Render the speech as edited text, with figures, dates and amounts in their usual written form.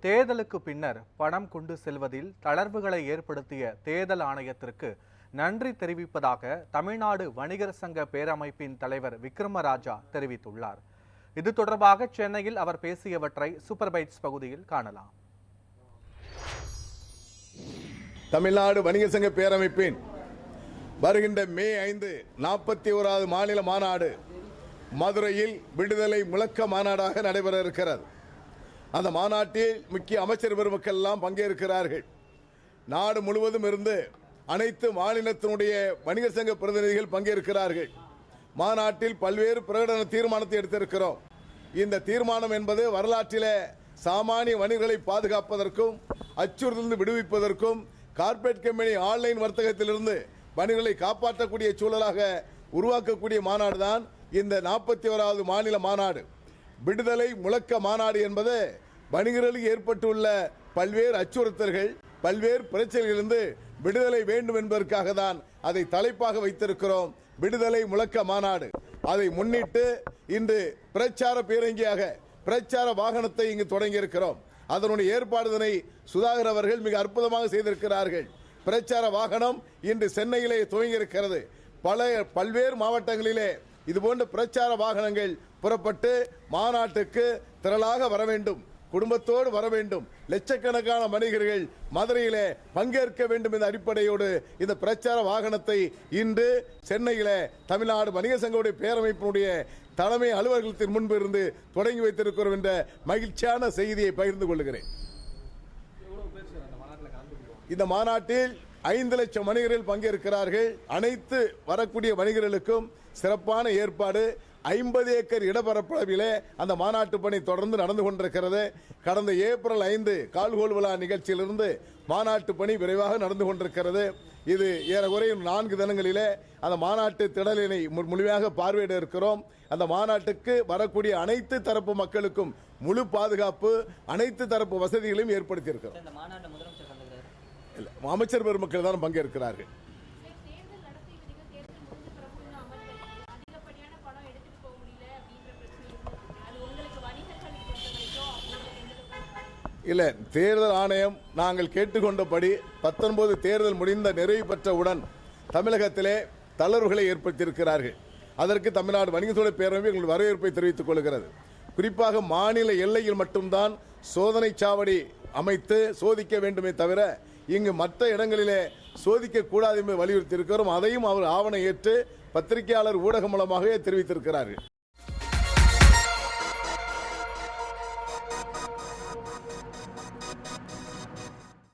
தேர்தலுக்கு பின்னர் பணம் கொண்டு செல்வதில் தளர்வுகளை ஏற்படுத்திய தேர்தல் ஆணையத்திற்கு நன்றி தெரிவிப்பதாக தமிழ்நாடு வணிகர் சங்க பேரமைப்பின் தலைவர் விக்ரமராஜா தெரிவித்துள்ளார். இது தொடர்பாக சென்னையில் அவர் பேசியவற்றை சூப்பர் பைட்ஸ் பகுதியில் காணலாம். தமிழ்நாடு வணிகர் சங்க பேரமைப்பின் வருகின்ற மே 5 41வது மாநில மாநாடு மதுரையில் விடுதலை முழக்க மாநாடாக நடைபெற இருக்கிறது. அந்த மாநாட்டில் முக்கிய அமைச்சர் பெருமக்கள் எல்லாம் பங்கேற்கிறார்கள். நாடு முழுவதும் இருந்து அனைத்து மாநிலத்தினுடைய வணிகர் சங்க பிரதிநிதிகள் பங்கேற்கிறார்கள். மாநாட்டில் பல்வேறு பிரகடன தீர்மானத்தை எடுத்திருக்கிறோம். இந்த தீர்மானம் என்பது வரலாற்றிலே சாமானிய வணிகர்களை பாதுகாப்பதற்கும் அச்சுறுத்தலிருந்து விடுவிப்பதற்கும் கார்ப்பரேட் கம்பெனி ஆன்லைன் வர்த்தகத்திலிருந்து வணிகர்களை காப்பாற்றக்கூடிய சூழலாக உருவாக்கக்கூடிய மாநாடு தான் இந்த 41வது மாநில மாநாடு. விடுதலை முழக்க மாநாடு என்பது வணிகர்களுக்கு ஏற்பட்டுள்ள பல்வேறு அச்சுறுத்தல்கள், பல்வேறு பிரச்சனைகளிலிருந்து விடுதலை வேண்டும் என்பதற்காக தான் அதை தலைப்பாக வைத்திருக்கிறோம். விடுதலை முழக்க மாநாடு. அதை முன்னிட்டு இன்று பிரச்சார பேரங்கியாக பிரச்சார வாகனத்தை இங்கு தொடங்கி இருக்கிறோம். அதனுடைய ஏற்பாடுதனை சுதாகர் அவர்கள் மிக அற்புதமாக செய்திருக்கிறார்கள். பிரச்சார வாகனம் இன்று சென்னையிலே துவங்கி இருக்கிறது. பல்வேறு மாவட்டங்களிலே இதுபோன்ற பிரச்சார வாகனங்கள் புறப்பட்டு மாநாட்டுக்கு திரளாக வர வேண்டும், குடும்பத்தோடு வர வேண்டும், லட்சக்கணக்கான வணிகர்கள் மதுரையிலே பங்கேற்க வேண்டும் என்ற அடிப்படையோடு இந்த பிரச்சார வாகனத்தை இன்று சென்னையிலே தமிழ்நாடு வணிகர் சங்கவுடைய பேரமைப்பினுடைய தலைமை அலுவலகத்தின் முன்பு இருந்து தொடங்கி வைத்திருக்கிறோம் என்ற மகிழ்ச்சியான செய்தியை பகிர்ந்து கொள்கிறேன். இந்த மாநாட்டில் 5 லட்சம் வணிகர்கள் பங்கேற்கிறார்கள். அனைத்து வரக்கூடிய வணிகர்களுக்கும் சிறப்பான ஏற்பாடு. 50 ஏக்கர் இடப்பரப்பளவிலே அந்த மாநாட்டு பணி தொடர்ந்து நடந்து கொண்டிருக்கிறது. கடந்த ஏப்ரல் 5 கால்கோள் விழா நிகழ்ச்சியிலிருந்து மாநாட்டு பணி விரைவாக நடந்து கொண்டிருக்கிறது. இது ஏறக்குறைய 4 தினங்களிலே அந்த மாநாட்டு திடலினை முழுமையாக பார்வையிட இருக்கிறோம். அந்த மாநாட்டுக்கு வரக்கூடிய அனைத்து தரப்பு மக்களுக்கும் முழு பாதுகாப்பு, அனைத்து தரப்பு வசதிகளையும் ஏற்படுத்தி இருக்கிறோம். அமைச்சர் பெருமக்கள் தான் பங்கேற்கிறார்கள். இல்லை, தேர்தல் ஆணையம் நாங்கள் கேட்டுக்கொண்டபடி 19 தேர்தல் முடிந்த நிறைவு பெற்றவுடன் தமிழகத்திலே தளர்வுகளை ஏற்படுத்தியிருக்கிறார்கள். அதற்கு தமிழ்நாடு வணிகர் சங்க பேரவை எங்கள் வரவேற்பை தெரிவித்துக் கொள்கிறது. குறிப்பாக மாநில எல்லையில் மட்டும்தான் சோதனை சாவடி அமைத்து சோதிக்க வேண்டுமே தவிர இங்கு மற்ற இடங்களிலே சோதிக்க கூடாது என்று வலியுறுத்தி இருக்கிறோம். அதையும் அவர் ஆவணம் ஏற்று பத்திரிகையாளர் ஊடகம் மூலமாகவே தெரிவித்திருக்கிறார்கள்.